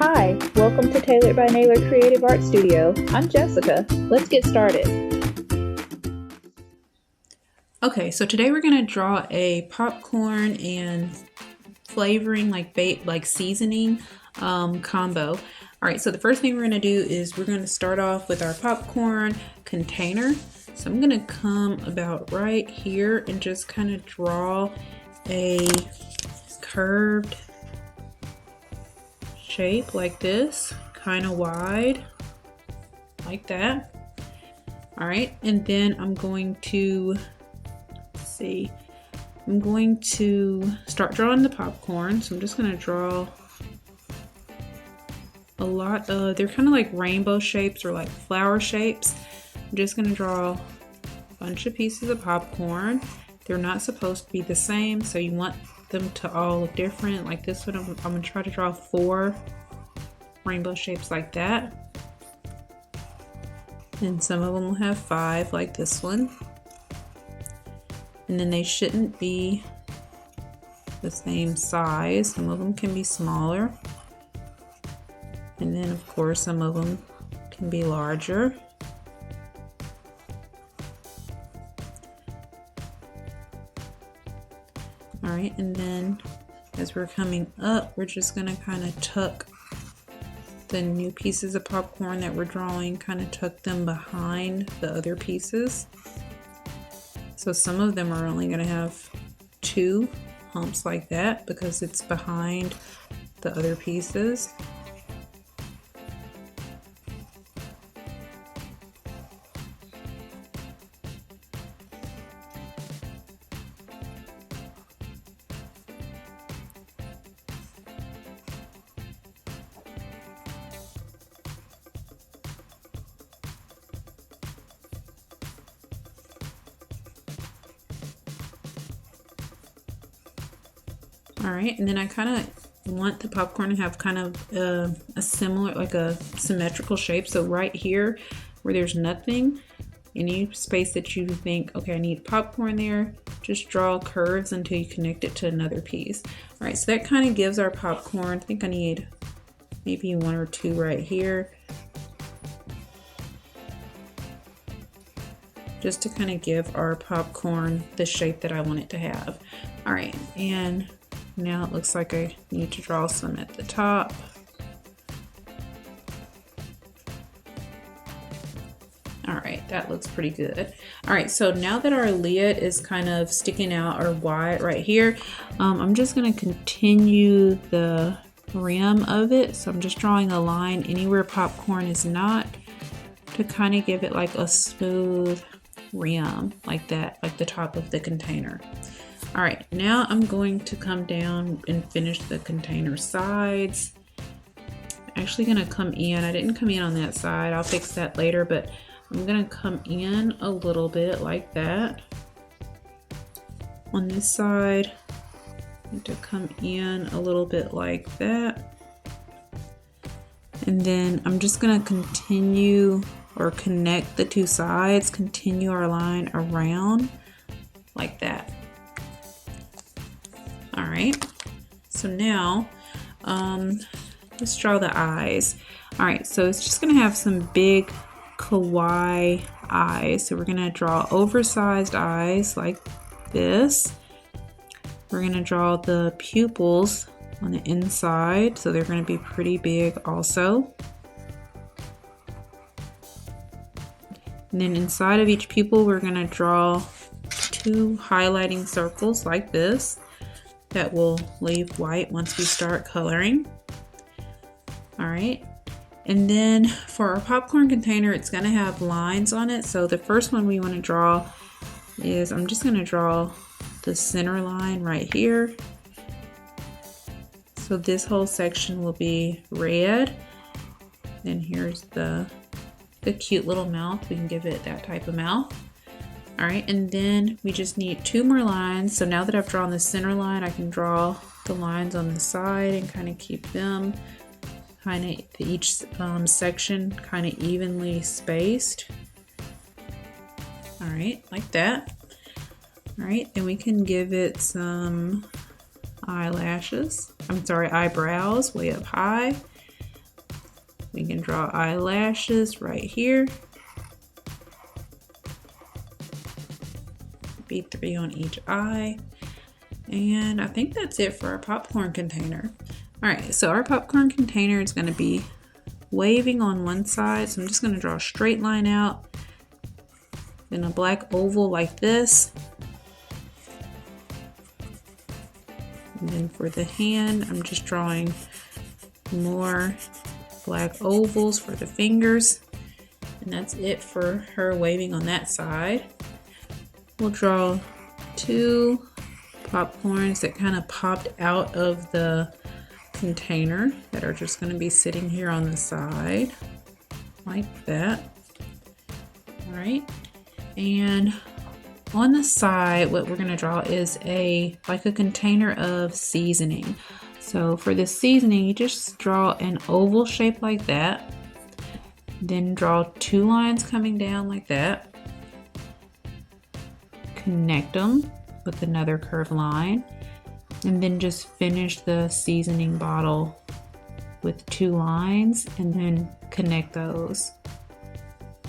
Hi, welcome to Tailored by Naylor Creative Art Studio. I'm Jessica. Let's get started. Okay, so today we're going to draw a popcorn and flavoring like seasoning combo. All right, so the first thing we're going to do is we're going to start off with our popcorn container. So I'm going to come about right here and just kind of draw a curved shape like this, kind of wide, like that. All right, and then I'm going to start drawing the popcorn. So I'm just going to draw a lot of, they're kind of like rainbow shapes or like flower shapes. I'm just going to draw a bunch of pieces of popcorn. They're not supposed to be the same, so you want them to all look different. Like this one, I'm going to try to draw 4 rainbow shapes like that. And some of them will have 5 like this one. And then they shouldn't be the same size. Some of them can be smaller. And then of course some of them can be larger. All right, and then as we're coming up, we're just gonna kind of tuck the new pieces of popcorn that we're drawing, kind of tuck them behind the other pieces. So some of them are only going to have 2 humps like that because it's behind the other pieces. All right, and then I kind of want the popcorn to have kind of a similar, like a symmetrical shape. So right here where there's nothing, any space that you think, okay, I need popcorn there, just draw curves until you connect it to another piece. All right, so that kind of gives our popcorn, I think I need maybe 1 or 2 right here, just to kind of give our popcorn the shape that I want it to have. All right, and now it looks like I need to draw some at the top. All right, that looks pretty good. All right, so now that our lid is kind of sticking out or wide right here, I'm just gonna continue the rim of it. So I'm just drawing a line anywhere popcorn is not to kind of give it like a smooth rim like that, like the top of the container. All right, now I'm going to come down and finish the container sides. I'm actually gonna come in, I didn't come in on that side, I'll fix that later, but I'm gonna come in a little bit like that. On this side, I need to come in a little bit like that. And then I'm just gonna continue or connect the 2 sides, continue our line around like that. All right, so now let's draw the eyes. All right, so it's just gonna have some big kawaii eyes. So we're gonna draw oversized eyes like this. We're gonna draw the pupils on the inside, so they're gonna be pretty big also. And then inside of each pupil, we're gonna draw 2 highlighting circles like this that will leave white once we start coloring. All right, and then for our popcorn container, it's gonna have lines on it. So the first one we wanna draw is, I'm just gonna draw the center line right here. So this whole section will be red. Then here's the cute little mouth. We can give it that type of mouth. All right, and then we just need 2 more lines. So now that I've drawn the center line, I can draw the lines on the side and kind of keep them kind of each section kind of evenly spaced. All right, like that. All right, then we can give it some eyelashes. I'm sorry, eyebrows way up high. We can draw eyelashes right here. Be 3 on each eye. And I think that's it for our popcorn container. All right, so our popcorn container is gonna be waving on one side. So I'm just gonna draw a straight line out, then a black oval like this. And then for the hand, I'm just drawing more black ovals for the fingers. And that's it for her waving on that side. We'll draw 2 popcorns that kind of popped out of the container that are just going to be sitting here on the side like that. All right, and on the side what we're going to draw is like a container of seasoning. So for this seasoning, you just draw an oval shape like that, then draw 2 lines coming down like that, connect them with another curved line, and then just finish the seasoning bottle with 2 lines and then connect those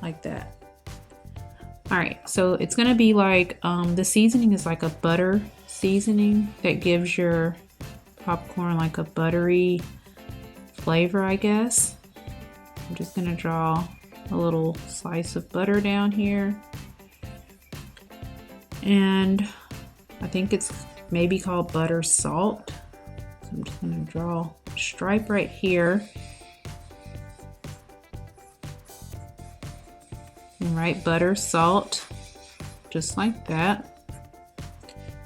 like that. All right, so it's gonna be like the seasoning is like a butter seasoning that gives your popcorn like a buttery flavor, I guess. I'm just gonna draw a little slice of butter down here, and I think it's maybe called butter salt. So I'm just gonna draw a stripe right here and write butter salt just like that.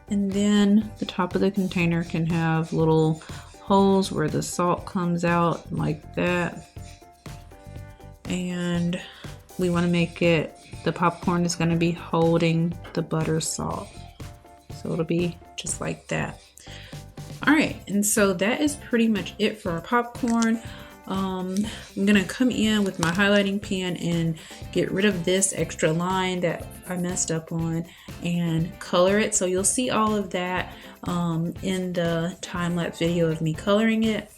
And then the top of the container can have little holes where the salt comes out like that. And we want to make it, the popcorn is going to be holding the butter salt. So it'll be just like that. All right, and so that is pretty much it for our popcorn. I'm gonna come in with my highlighting pen and get rid of this extra line that I messed up on and color it. So you'll see all of that in the time-lapse video of me coloring it.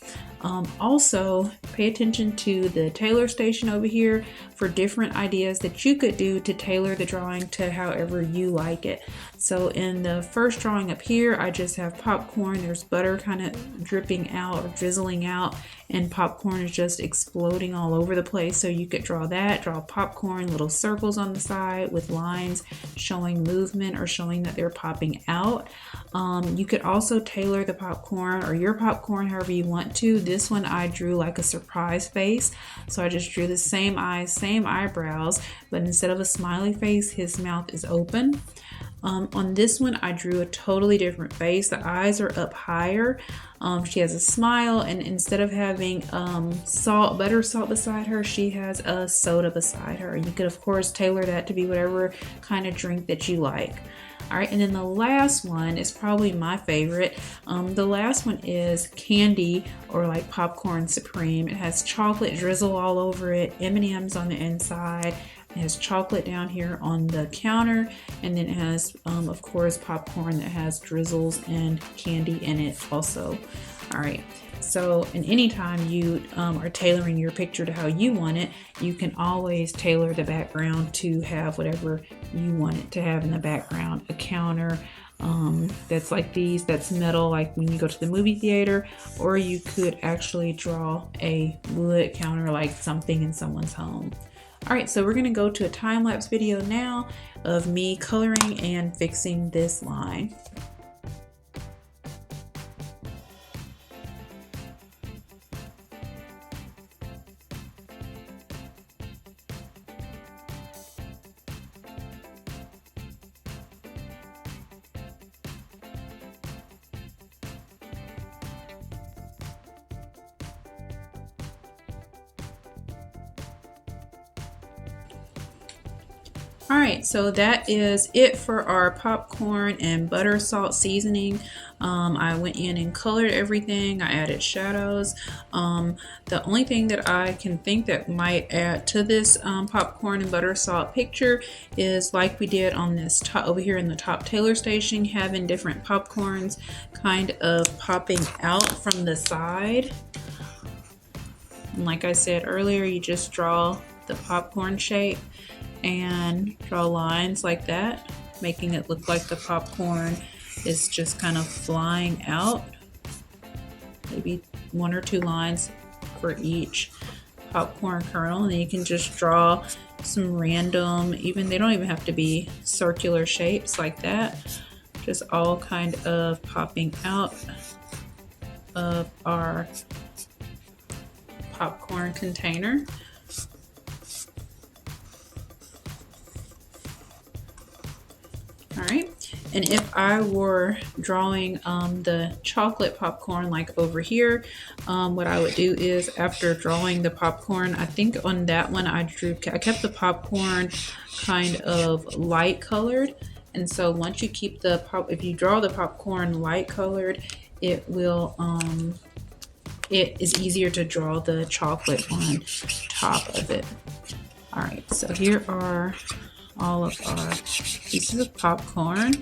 Also, pay attention to the tailor station over here for different ideas that you could do to tailor the drawing to however you like it. So in the first drawing up here, I just have popcorn. There's butter kind of dripping out or drizzling out, and popcorn is just exploding all over the place. So you could draw that, draw popcorn, little circles on the side with lines showing movement or showing that they're popping out. You could also tailor the popcorn or your popcorn however you want to. This one I drew like a surprise face. So I just drew the same eyes, same eyebrows, but instead of a smiley face, his mouth is open. On this one, I drew a totally different face. The eyes are up higher. She has a smile, and instead of having butter salt beside her, she has a soda beside her. You could, of course, tailor that to be whatever kind of drink that you like. All right, and then the last one is probably my favorite. The last one is candy or like popcorn supreme. It has chocolate drizzle all over it, M&Ms on the inside. It has chocolate down here on the counter, and then it has, of course, popcorn that has drizzles and candy in it also. All right, so and anytime you are tailoring your picture to how you want it, you can always tailor the background to have whatever you want it to have in the background. A counter that's like these, that's metal, like when you go to the movie theater, or you could actually draw a wood counter like something in someone's home. All right, so we're gonna go to a time-lapse video now of me coloring and fixing this line. All right, so that is it for our popcorn and butter salt seasoning. I went in and colored everything. I added shadows. The only thing that I can think that might add to this popcorn and butter salt picture is like we did on this top over here in the top tailor station, having different popcorns kind of popping out from the side And like I said earlier, you just draw the popcorn shape and draw lines like that, making it look like the popcorn is just kind of flying out. Maybe 1 or 2 lines for each popcorn kernel, and then you can just draw some random, they don't even have to be circular shapes like that, just all kind of popping out of our popcorn container. All right, and if I were drawing the chocolate popcorn like over here, what I would do is after drawing the popcorn, I think on that one I kept the popcorn kind of light colored. And so once you keep if you draw the popcorn light colored, it will, it is easier to draw the chocolate on top of it. All right, so here are all of our pieces of popcorn.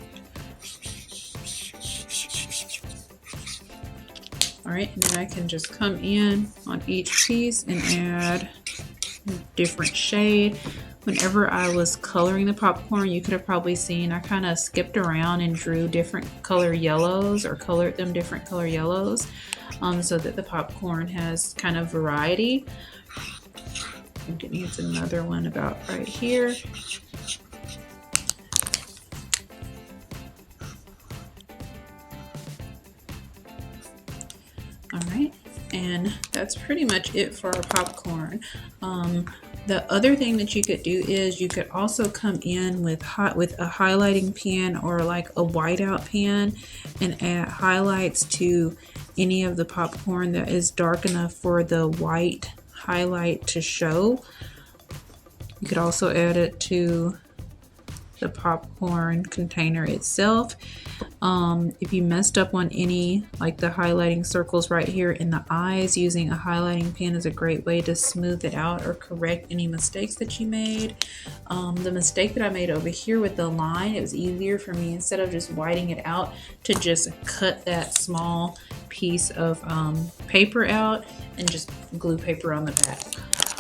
All right, and then I can just come in on each piece and add a different shade. Whenever I was coloring the popcorn, you could have probably seen I kind of skipped around and drew different color yellows or colored them different color yellows, so that the popcorn has kind of variety. I think it needs another one about right here. All right, and that's pretty much it for our popcorn. The other thing that you could do is you could also come in with a highlighting pen or like a whiteout pen and add highlights to any of the popcorn that is dark enough for the white highlight to show. You could also add it to the popcorn container itself. If you messed up on any, like the highlighting circles right here in the eyes, using a highlighting pen is a great way to smooth it out or correct any mistakes that you made. The mistake that I made over here with the line, it was easier for me, instead of just whiting it out, to just cut that small piece of paper out and just glue paper on the back.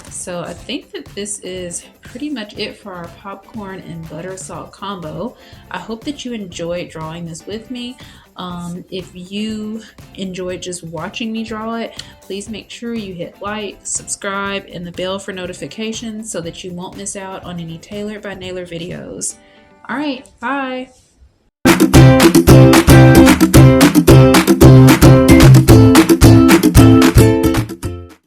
So I think that this is pretty much it for our popcorn and butter salt combo. I hope that you enjoyed drawing this with me. If you enjoyed just watching me draw it, please make sure you hit like, subscribe, and the bell for notifications so that you won't miss out on any Tailored by Naylor videos. All right, bye.